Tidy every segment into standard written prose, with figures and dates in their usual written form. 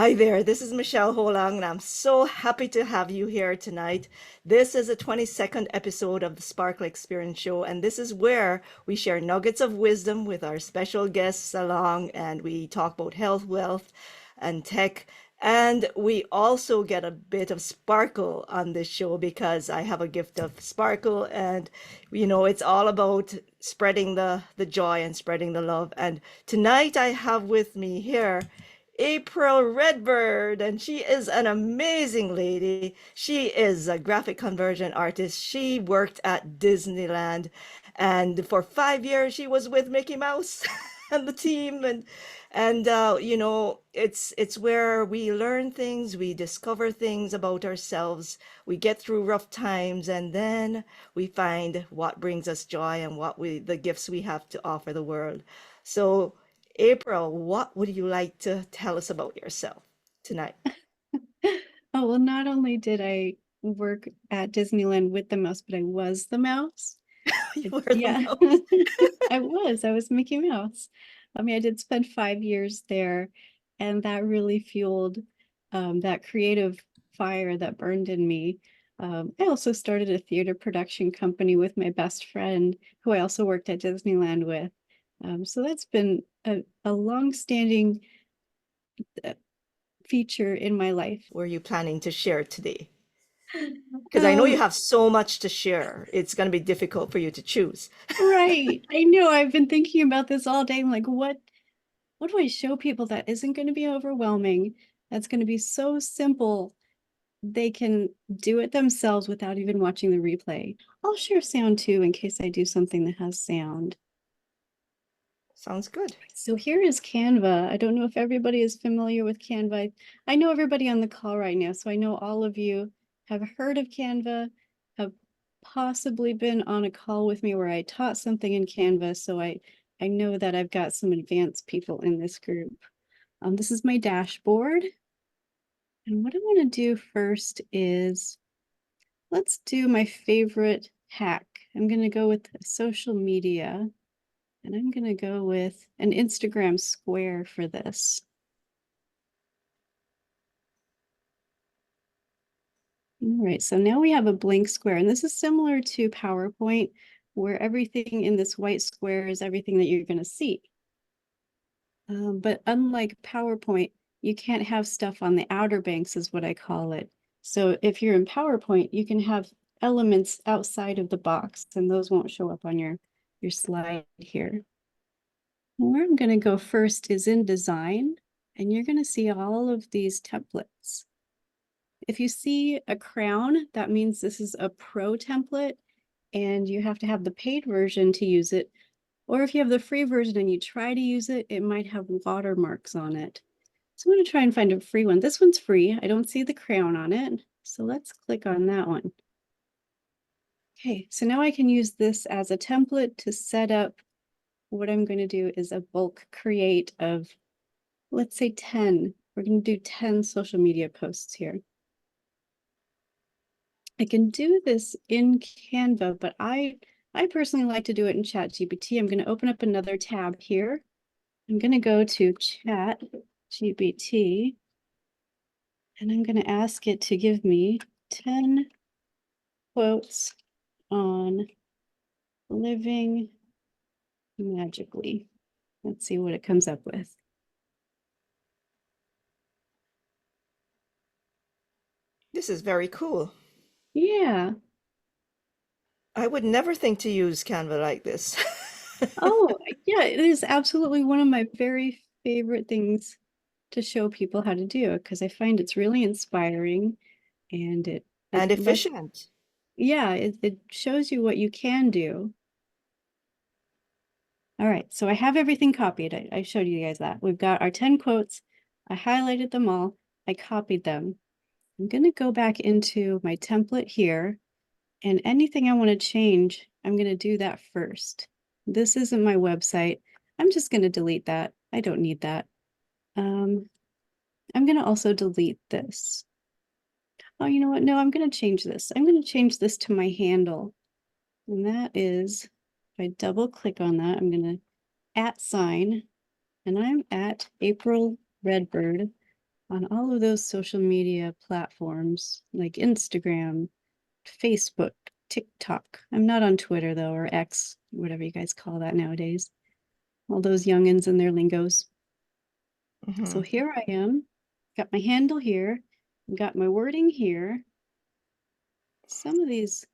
Hi there, this is Michelle Holang, and I'm so happy to have you here tonight. This is the 22nd episode of the Sparkle Experience Show, and this is where we share nuggets of wisdom with our special guests along, and we talk about health, wealth, and tech. And we also get a bit of sparkle on this show because I have a gift of sparkle, and it's all about spreading the joy and spreading the love. And tonight I have with me here Apryl Redbird, and she is an amazing lady. She is a graphic conversion artist. She worked at Disneyland, and for 5 years she was with Mickey Mouse and the team. It's where we learn things, we discover things about ourselves, we get through rough times, and then we find what brings us joy and the gifts we have to offer the world. So April, what would you like to tell us about yourself tonight? Oh, well, not only did I work at Disneyland with the mouse, but I was the mouse. You were the Yeah, mouse. I was Mickey Mouse. I mean, I did spend 5 years there, and that really fueled that creative fire that burned in me. I also started a theater production company with my best friend, who I also worked at Disneyland with. So that's been a long-standing uh, feature in my life. Were you planning to share today? Because I know you Um, have so much to share. It's going to be difficult for you to choose. Right. I know. I've been thinking about this all day. I'm like, what do I show people that isn't going to be overwhelming? That's going to be so simple. They can do it themselves without even watching the replay. I'll share sound too in case I do something that has sound. Sounds good. So here is Canva. I don't know if everybody is familiar with Canva. I know everybody on the call right now, so I know all of you have heard of Canva, have possibly been on a call with me where I taught something in Canva, so I know that I've got some advanced people in this group. This is my dashboard. And what I want to do first is let's do my favorite hack. I'm going to go with social media. And I'm going to go with an Instagram square for this. All right, so now we have a blank square, and this is similar to PowerPoint, where everything in this white square is everything that you're going to see. But unlike PowerPoint, you can't have stuff on the outer banks, is what I call it. So if you're in PowerPoint, you can have elements outside of the box, and those won't show up on your slide here. Where I'm going to go first is in design, and you're going to see all of these templates. If you see a crown, that means this is a pro template, and you have to have the paid version to use it. Or if you have the free version and you try to use it, it might have watermarks on it. So I'm going to try and find a free one. This one's free. I don't see the crown on it. So let's click on that one. Okay, so now I can use this as a template to set up. What I'm going to do is a bulk create of, let's say 10. We're going to do 10 social media posts here. I can do this in Canva, but I personally like to do it in ChatGPT. I'm going to open up another tab here. I'm going to go to ChatGPT, and I'm going to ask it to give me 10 quotes on living magically. Let's see what it comes up with. This is very cool. Yeah. I would never think to use Canva like this. Oh, yeah, it is absolutely one of my very favorite things to show people how to do because I find it's really inspiring and it And lets, efficient. yeah, it shows you what you can do. All right, so I have everything copied. I showed you guys that. We've got our 10 quotes. I highlighted them all. I copied them. I'm going to go back into my template here, and anything I want to change, I'm going to do that first. This isn't my website. I'm just going to delete that. I don't need that. I'm going to also delete this. Oh, you know what? No, I'm going to change this. I'm going to change this to my handle. And that is, if I double click on that, I'm going to @ sign, and I'm at Apryl Redbird on all of those social media platforms like Instagram, Facebook, TikTok. I'm not on Twitter though, or X, whatever you guys call that nowadays. All those youngins and their lingos. So Mhm. here I am, got my handle here, got my wording here. Some of these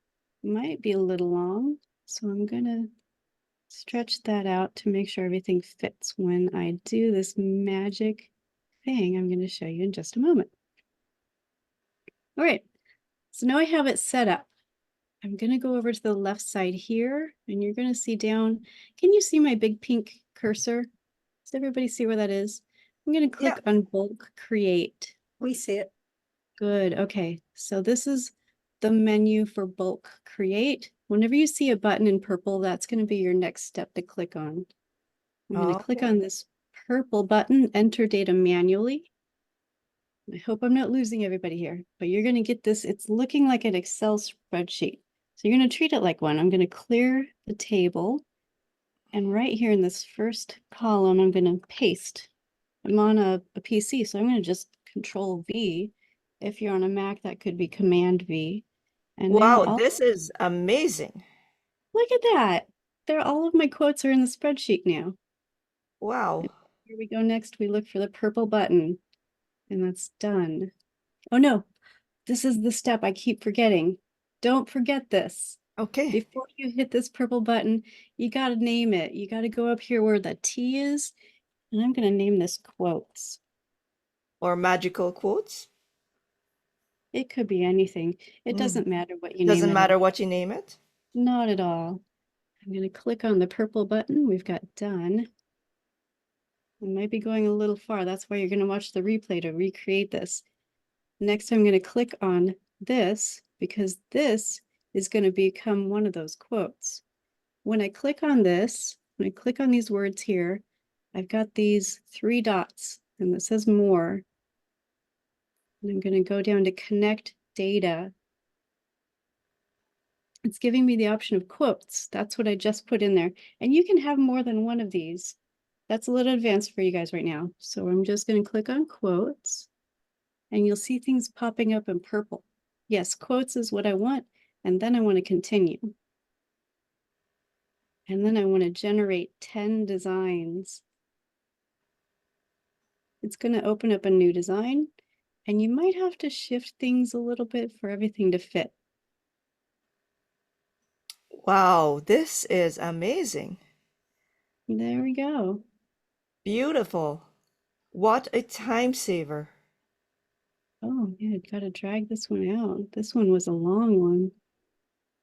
might be a little long, so I'm gonna stretch that out to make sure everything fits when I do this magic thing I'm going to show you in just a moment. All right, so now I have it set up. I'm going to go over to the left side here, and you're going to see down. Can you see my big pink cursor? Does everybody see where that is? I'm going to Yeah. click on bulk create. We see it. Good. Okay, so this is the menu for bulk create. Whenever you see a button in purple, that's going to be your next step to click on. I'm going to click Okay. on this purple button, enter data manually. I hope I'm not losing everybody here, but you're going to get this. It's looking like an Excel spreadsheet. So you're going to treat it like one. I'm going to clear the table. And right here in this first column, I'm going to paste. I'm on a PC, so I'm going to just Control V. If you're on a Mac, that could be Command V. And now Wow, I'll this is amazing. look at that. There, all of my quotes are in the spreadsheet now. Wow. Here we go. Next, we look for the purple button, and that's done. Oh no, this is the step I keep forgetting. Don't forget this. Okay. Before you hit this purple button, you got to name it. You got to go up here where the T is, and I'm going to name this quotes. Or magical quotes. It could be anything. It Mm. doesn't matter what you name Doesn't it as. matter what you name it. Not at all. I'm going to click on the purple button. We've got done. I might be going a little far. That's why you're going to watch the replay to recreate this. Next, I'm going to click on this because this is going to become one of those quotes. When I click on this, when I click on these words here, I've got these 3 dots and it says more. And I'm going to go down to connect data. It's giving me the option of quotes. That's what I just put in there. And you can have more than one of these. That's a little advanced for you guys right now. So I'm just going to click on quotes and you'll see things popping up in purple. Yes, quotes is what I want. And then I want to continue. And then I want to generate 10 designs. It's going to open up a new design and you might have to shift things a little bit for everything to fit. Wow, this is amazing. There we go. Beautiful. What a time saver. Oh, yeah, got to drag this one out. This one was a long one.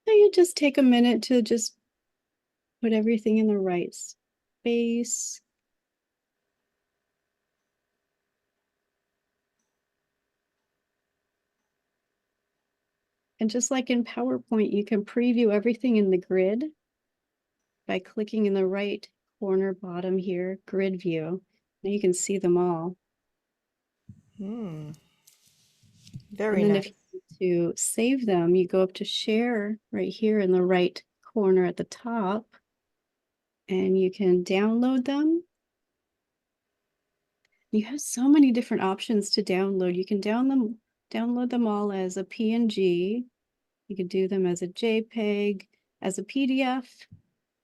So you just take a minute to just put everything in the right space. And just like in PowerPoint, you can preview everything in the grid by clicking in the right corner bottom here, grid view. Now you can see them all. Hmm. And Very then if nice. you want to save them, you go up to share right here in the right corner at the top, and you can download them. You have so many different options to download. You can download them all as a PNG. You could do them as a JPEG, as a PDF.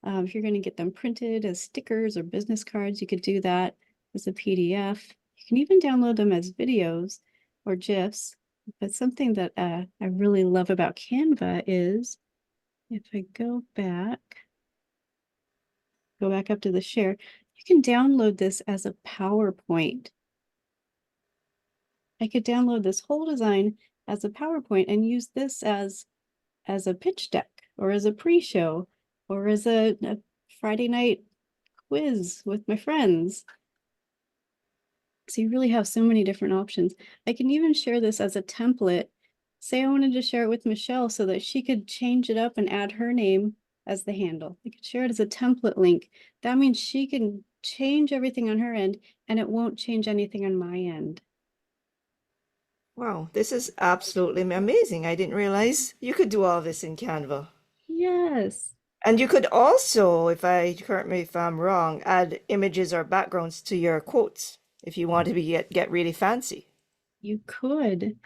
If you're going to get them printed as stickers or business cards, you could do that as a PDF. You can even download them as videos or GIFs. But something that I really love about Canva is if I go back up to the share, you can download this as a PowerPoint. I could download this whole design as a PowerPoint and use this as a pitch deck or as a pre-show or as a Friday night quiz with my friends. So you really have so many different options. I can even share this as a template. Say I wanted to share it with Michelle so that she could change it up and add her name as the handle. I could share it as a template link. That means she can change everything on her end and it won't change anything on my end. Wow, this is absolutely amazing. I didn't realize you could do all this in Canva. Yes. And you could also, if I correct me if I'm wrong, add images or backgrounds to your quotes if you want to get really fancy. You could.